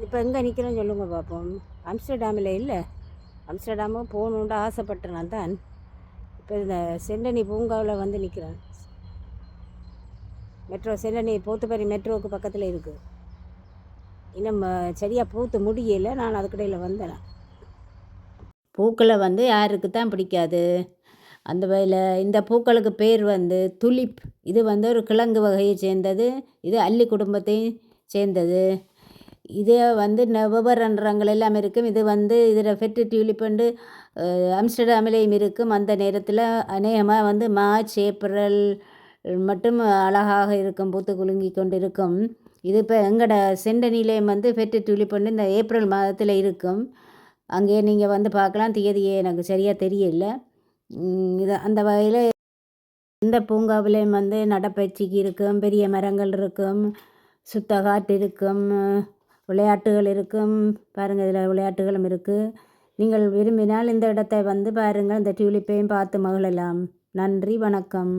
இப்போ எங்கே நிற்கிறேன்னு சொல்லுங்க பார்ப்போம். அம்ஸ்டர்டாமில் இல்லை, அம்ஸ்டர்டாமும் போகணுன்ட்டு ஆசைப்பட்டேன் நான் தான். இப்போ இந்த செண்டனி பூங்காவில் வந்து நிற்கிறேன். மெட்ரோ செண்டனி போத்துப்பரி மெட்ரோவுக்கு பக்கத்தில் இருக்குது. இன்னும் சரியாக பூத்து முடியலை, நான் அதுக்கடையில் வந்தேன். பூக்களை வந்து யாருக்கு தான் பிடிக்காது? அந்த வகையில் இந்த பூக்களுக்கு பேர் வந்து துலிப். இது வந்து ஒரு கிழங்கு வகையை சேர்ந்தது. இது அல்லி குடும்பத்தை சேர்ந்தது. இது வந்து வெவ்வேறு ரகங்கள் எல்லாம் இருக்கும். இது வந்து இதில் ஃபெட்டு டியூலிப்புண்டு அம்ஸ்டர்டாமிலேயும் இருக்கும். அந்த நேரத்தில் அநேகமாக வந்து மார்ச் ஏப்ரல் மட்டும் அழகாக இருக்கும், பூத்து குலுங்கி கொண்டு இருக்கும். இது இப்போ எங்களோட செண்டனிலேயும் வந்து ஃபெட்டு டியூலிப்புண்டு இந்த ஏப்ரல் மாதத்தில் இருக்கும். அங்கே நீங்கள் வந்து பார்க்கலாம். தேதியே எனக்கு சரியாக தெரியல. இது அந்த வகையில் இந்த பூங்காவிலையும் வந்து நடைப்பயிற்சிக்கு இருக்கும், பெரிய மரங்கள் இருக்கும், சுத்த காற்று இருக்கும், விளையாட்டுகள் இருக்கும். பாருங்கள், இதில் விளையாட்டுகளும் இருக்குது. நீங்கள் விரும்பினால் இந்த இடத்தை வந்து பாருங்கள், இந்த டியூலிப்பையும் பார்த்து மகிழலாம். நன்றி, வணக்கம்.